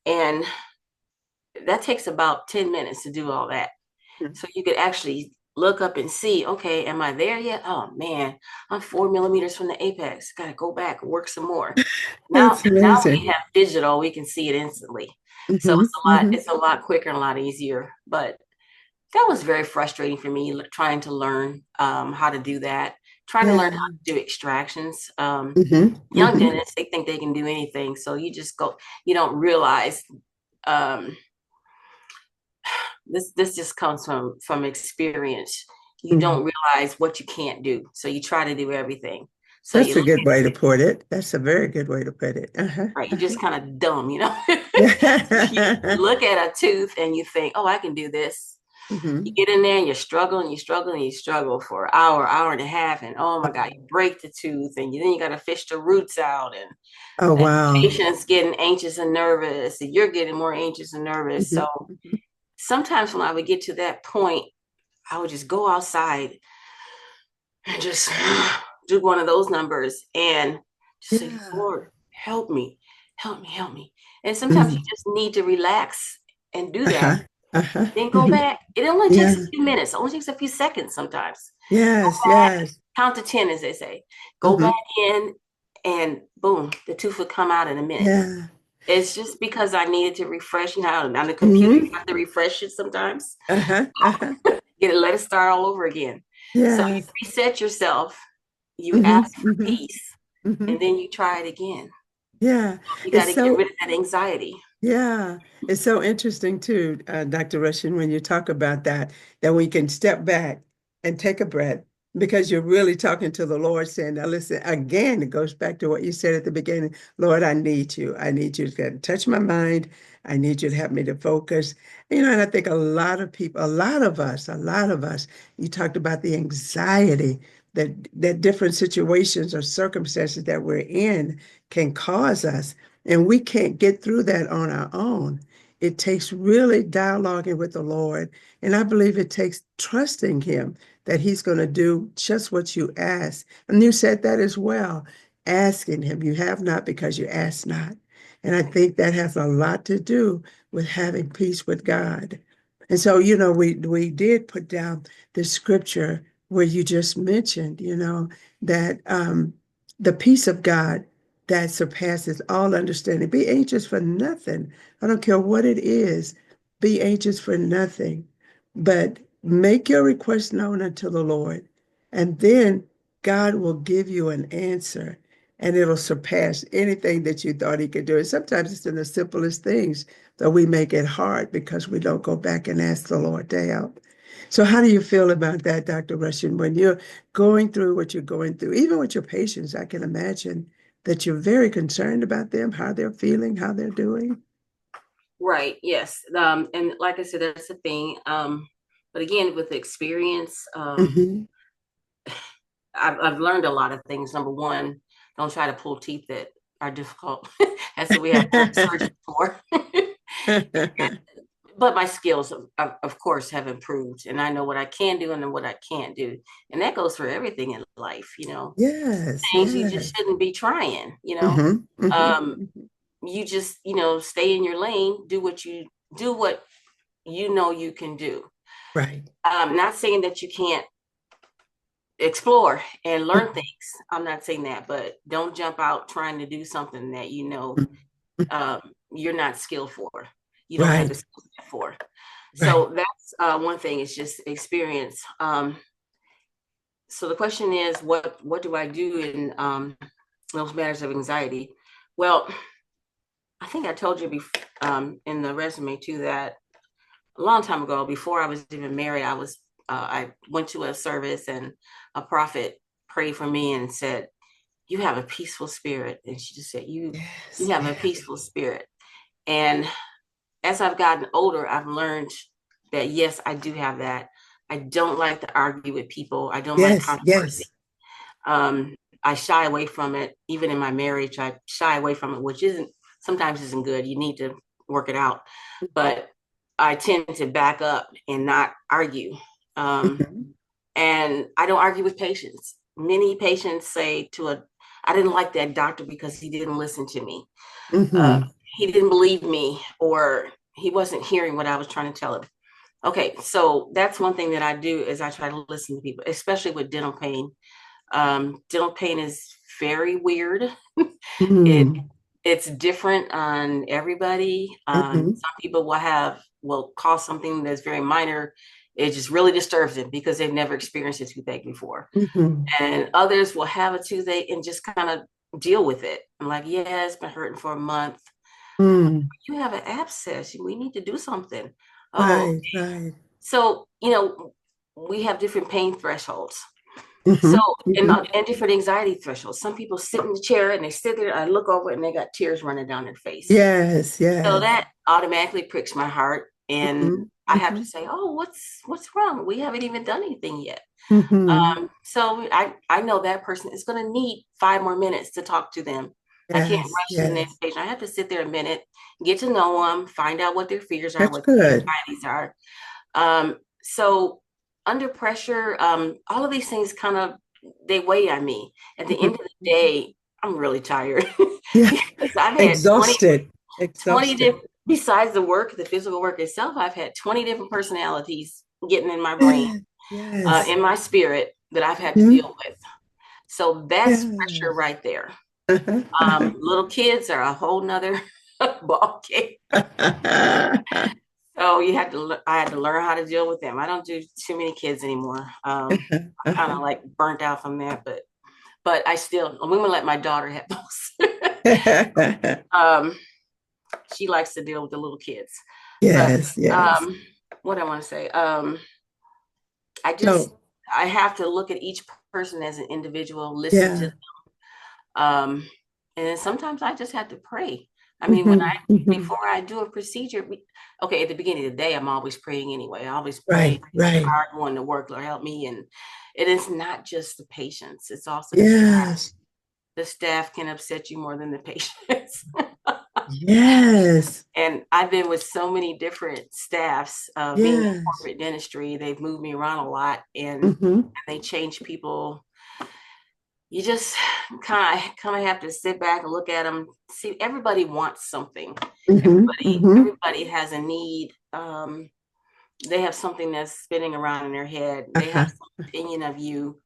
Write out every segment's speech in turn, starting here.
And that takes about 10 minutes to do all that. Mhm. So you could actually look up and see, okay, am I there yet? Oh man, I'm 4 millimeters from the apex. Got to go back and work some more. Now, That's now we amazing. have digital, we can see it instantly. So Hmm. hmm it's a lot quicker and a lot easier. But that was very frustrating for me trying to learn how to do that, trying to learn how Yeah. to do extractions. hmm Young hmm dentists, they think they can do anything. So you just go, you don't realize um, this just comes from experience. You hmm don't realize what you can't do. So you try to do everything. So you That's a look good way at to it, put it. That's a very good way to put it. Uh-huh. right? You're Uh-huh. just kind of dumb, you know. You Yeah. look at a tooth and you think, oh, I can do this. You hmm get in there and you're struggling, you struggle, and you struggle for an hour, hour and a half, and oh my God, you break the tooth, and then you got to fish the roots out, Oh, and wow. patient's getting anxious and nervous, and you're getting more anxious and nervous. hmm So sometimes when I would get to that point, I would just go outside and just do one of those numbers and just say, Yeah. Lord, help me, help me, help me. And sometimes you hmm just need to relax and do that. Uh-huh. Uh-huh. Then go hmm back. It only takes a Yeah. few minutes, it only takes a few seconds sometimes. Go Yes, back, yes. count to 10, as they say. Go back hmm in, and boom, the tooth will come out in a minute. Yeah. It's just because I needed to refresh. You know, on the computer, you hmm have to refresh it sometimes. Uh-huh. Uh-huh. Get it, let it start all over again. So you Yes. reset yourself, you hmm ask for hmm peace, hmm and then you try it again. Yeah. You got It's to get rid so of that anxiety. Yeah, it's so interesting too, Dr. Rushin, when you talk about that, that we can step back and take a breath because you're really talking to the Lord saying, now listen, again, it goes back to what you said at the beginning. Lord, I need you. I need you to touch my mind. I need you to help me to focus. And I think a lot of people, a lot of us, you talked about the anxiety that different situations or circumstances that we're in can cause us. And we can't get through that on our own. It takes really dialoguing with the Lord. And I believe it takes trusting Him that He's going to do just what you ask. And you said that as well, asking Him. You have not because you ask not. And I think that has a lot to do with having peace with God. And so, we did put down the scripture where you just mentioned, that the peace of God that surpasses all understanding. Be anxious for nothing. I don't care what it is. Be anxious for nothing, but make your request known unto the Lord. And then God will give you an answer and it'll surpass anything that you thought He could do. And sometimes it's in the simplest things that we make it hard because we don't go back and ask the Lord to help. So, how do you feel about that, Dr. Russian, when you're going through what you're going through, even with your patients? I can imagine that you're very concerned about them, how they're feeling, how they're doing. Right. Yes. And like I said, that's the thing. But again, with experience, hmm I've learned a lot of things. Number one, don't try to pull teeth that are difficult. That's what we have surgeons for. But my skills, of course, have improved, and I know what I can do and what I can't do, and that goes for everything in life. Yes, Things you just yes. shouldn't be trying. hmm hmm Um, you just stay in your lane, do what you can do. Right. Not saying that you can't explore and learn things. I'm not saying that, but don't jump out trying to do something that um, you're not skilled for. You don't have the Right, skill set for. right. So that's one thing. It's just experience. So the question is, what do I do in those matters of anxiety? Well, I think I told you in the resume too that a long time ago, before I was even married, I went to a service and a prophet prayed for me and said, "You have a peaceful spirit," and she just said, "You Yes, have a yes. peaceful spirit." And as I've gotten older, I've learned that yes, I do have that. I don't like to argue with people. I don't like Yes, controversy. yes. Um, I shy away from it. Even in my marriage, I shy away from it, which isn't sometimes isn't good. You need to work it out. But I tend to back up and not argue. Um, Mhm. and I don't argue with patients. Many patients say I didn't like that doctor because he didn't listen to me. Uh, Mhm. he didn't believe me, or he wasn't hearing what I was trying to tell him. Okay, so that's one thing that I do is I try to listen to people, especially with dental pain. Dental pain is very weird. It Mm, it's different on everybody. mhm, Some people will call something that's very minor. It just really disturbs them because they've never experienced a toothache before. mhm, And others will have a toothache and just kind of deal with it. I'm like, yeah, it's been hurting for a month. mm. You have an abscess. We need to do something. Oh, Right, right. so we have different pain thresholds. So, Mhm, and, mhm. uh, and different anxiety thresholds. Some people sit in the chair and they sit there. I look over and they got tears running down their face. Yes, So yes. that automatically pricks my heart, and Mhm, I have to mhm, say, "Oh, what's wrong? We haven't even done anything yet." mhm. So I know that person is going to need 5 more minutes to talk to them. I can't Yes, rush in the yes. invitation. I have to sit there a minute, get to know them, find out what their fears are, That's what their good. anxieties are. So under pressure, all of these things kind of they weigh on me. At the Mhm, end of the mhm. day, I'm really tired Yeah, because I've had 20 exhausted, 20 exhausted. different, besides the work, the physical work itself, I've had 20 different personalities getting in my brain, Yes, yes. in my spirit that I've had to Mhm. deal with. So that's pressure Yes. right there. Uh-huh, Little kids are a whole nother ball game. uh-huh. So I had to learn how to deal with them. I don't do too many kids anymore. I'm kind of like burnt out from that, but I'm gonna let my daughter have those. um, she likes to deal with the little kids. But Yes, yes. what I want to say, I just So, I have to look at each person as an individual, listen to yeah. um, and then sometimes I just have to pray. I mean, Hmm, hmm. before I do a procedure, okay, at the beginning of the day, I'm always praying anyway. I always pray, Right, right. hard going to work, Lord help me, and it is not just the patients; it's also the staff. Yes, The staff can upset you more than the patients. yes, And I've been with so many different staffs, being in yes. corporate dentistry. They've moved me around a lot, and Hmm, they change people. You just kind of have to sit back and look at them. See, everybody wants something. hmm, hmm. Everybody has a need. They have something that's spinning around in their head. They have Uh-huh. some opinion of you.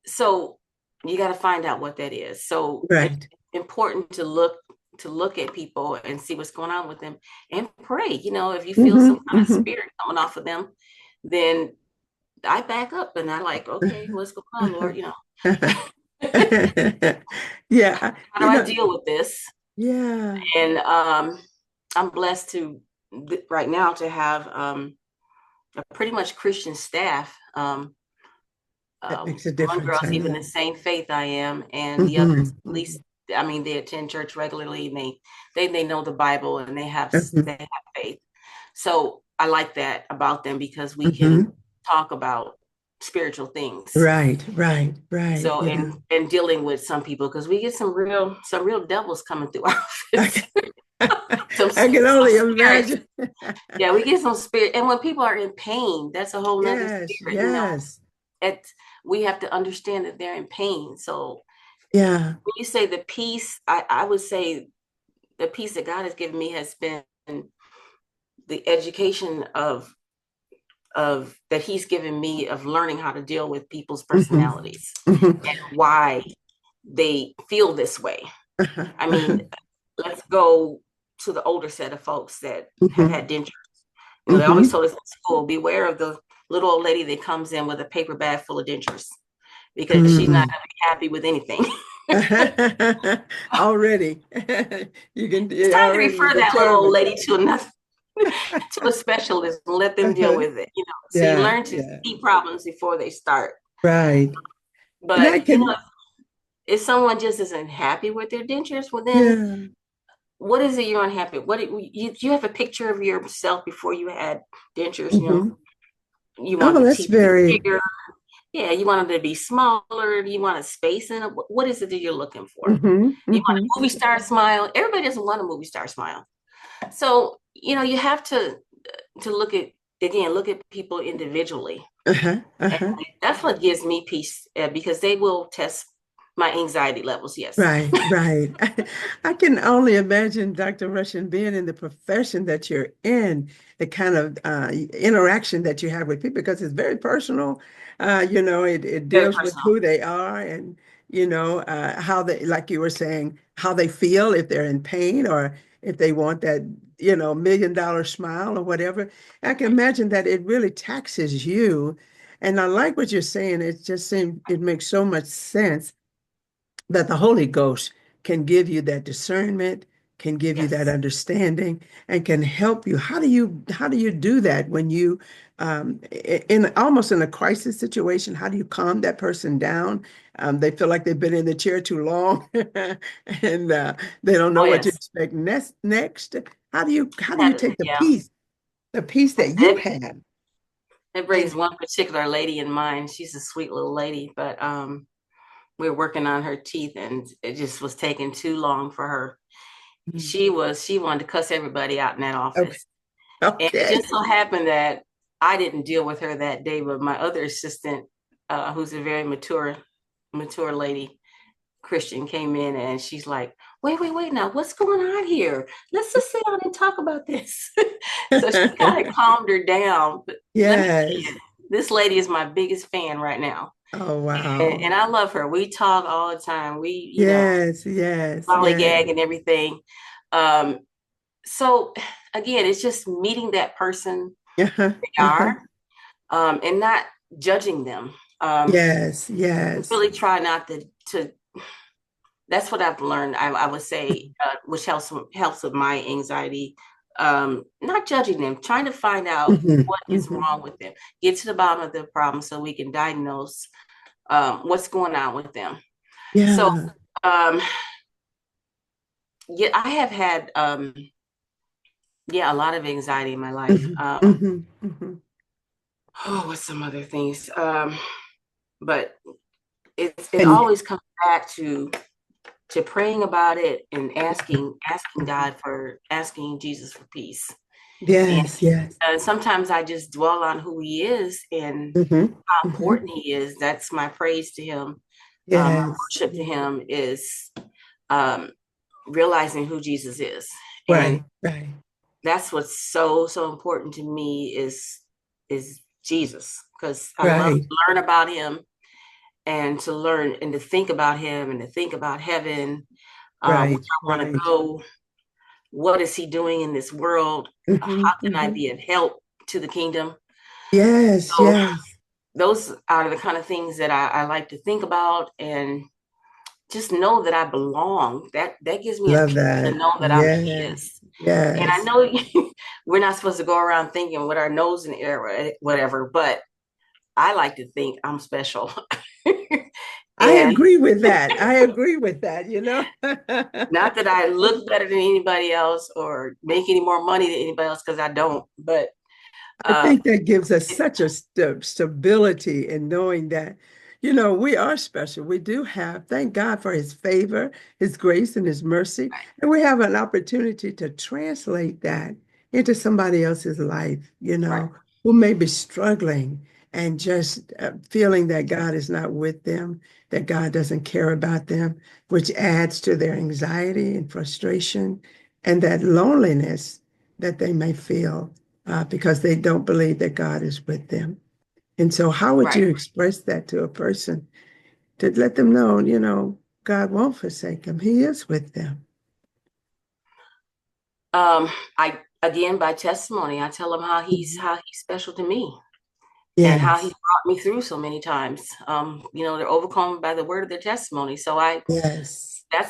So you got to find out what that is. So it's Right. important to look at people and see what's going on with them and pray. If you feel Hmm, some kind of hmm. spirit coming off of them, then I back up and I like, okay, what's going on, Lord? Yeah, How do I deal with this? yeah, And I'm blessed to right now to have a pretty much Christian staff. that makes a One difference. girl's I even know. the same faith I am, and the others, Hmm, at hmm. least, I mean, they attend church regularly, and they know the Bible, and Hmm, they have faith. So I like that about them because we can hmm. talk about spiritual things. Right, right, right. So Yeah. and dealing with some people because we get some real devils coming through our I office. can, I can Some only spirits. imagine. Yeah, we get some spirit, and when people are in pain, that's a whole nother Yes, spirit. yes. It we have to understand that they're in pain. So Yeah. when you say the peace, I would say the peace that God has given me has been the education of that He's given me of learning how to deal with people's Hmm, personalities hmm. and why they feel this way. Uh-huh, I uh-huh. mean, let's go to the older set of folks that have Hmm, had dentures. They always hmm. told us in school, beware of the little old lady that comes in with a paper bag full of dentures because she's not Mm. going to be happy with anything. Already, It's time to already refer that little old determined. lady to another to a specialist and let them deal Uh-huh. with it. So you Yeah, learn to yeah. see problems before they start. Right. And I But can, if someone just isn't happy with their dentures, well then yeah. what is it you're unhappy? You have a picture of yourself before you had dentures, Hmm. you want Oh, the that's teeth to be very, bigger. Yeah, you want them to be smaller. You want a space in it. What is it that you're looking for? hmm, You want hmm. a movie star smile. Everybody doesn't want a movie star smile. So, you have to look at people individually. Uh-huh, And uh-huh. that's what gives me peace because they will test. My anxiety levels, yes. Right, right. I can only imagine, Dr. Rushin, being in the profession that you're in, the kind of interaction that you have with people, because it's very personal. It Very deals with personal. who they are and, how they, like you were saying, how they feel, if they're in pain or if they want that, $1 million smile or whatever. I can imagine that it really taxes you. And I like what you're saying. It just seems, it makes so much sense that the Holy Ghost can give you that discernment, can give you that Yes. understanding, and can help you. How do you do that when you in almost in a crisis situation? How do you calm that person down? They feel like they've been in the chair too long, and they don't know Oh, what to yes. expect next. How do you take Yeah. the peace that you It, have, it and brings one particular lady in mind. She's a sweet little lady, but we're working on her teeth and it just was taking too long for her. Mhm. She wanted to cuss everybody out in that Okay, office. And it okay, just so happened that I didn't deal with her that day, but my other assistant, who's a very mature lady, Christian, came in and she's like, wait, now what's going on here? Let's just sit down and talk about this. So she kind of calmed her down. But let me tell yes. you, this lady is my biggest fan right now. Oh, And, wow. and I love her. We talk all the time. We, Yes, yes, yes. lollygag and everything. Um, so again, it's just meeting that person Uh-huh, they uh-huh. are, and not judging them. Yes, yes. Really try not to that's what I've learned. I would say, which helps with my anxiety. Not judging them, trying to find out Hmm, what is hmm. wrong with them, get to the bottom of the problem so we can diagnose what's going on with them. So, Yeah. um, yeah, I have had yeah, a lot of anxiety in my life. Hmm, hmm, hmm. Oh, what's some other things? But it And always comes back to praying about it and asking God for asking Jesus for peace. And yes, yes. sometimes I just dwell on who he is and Hmm, how hmm. important he is. That's my praise to him. My Yes. worship to Yeah. him is um, realizing who Jesus is. And Right, right, that's what's so important to me is Jesus, because I love right, to learn about him and to learn and to think about him and to think about heaven, where right, I want to right. go, what is he doing in this world, Hmm, how can I hmm. be of help to the kingdom. Yes, So yes. those are the kind of things that I like to think about and just know that I belong. That gives me a Love peace to that. know that I'm Yes, his. And I yes. know we're not supposed to go around thinking with our nose in the air or whatever, but I like to think I'm special. I And agree with that. I agree with that. not that I look better than anybody else or make any more money than anybody else, because I don't, but I uh, think that gives us it, such a stability in knowing that, we are special. We do have, thank God for his favor, his grace, and his mercy. And we have an opportunity to translate that into somebody else's life, right, who may be struggling and just feeling that God is not with them, that God doesn't care about them, which adds to their anxiety and frustration and that loneliness that they may feel because they don't believe that God is with them. And so, how would right. you express that to a person to let them know, God won't forsake them? He is with them. I again by testimony, I tell him Mhm. how he's special to me and how he's Yes, brought me through so many times. They're overcome by the word of their testimony. So I yes.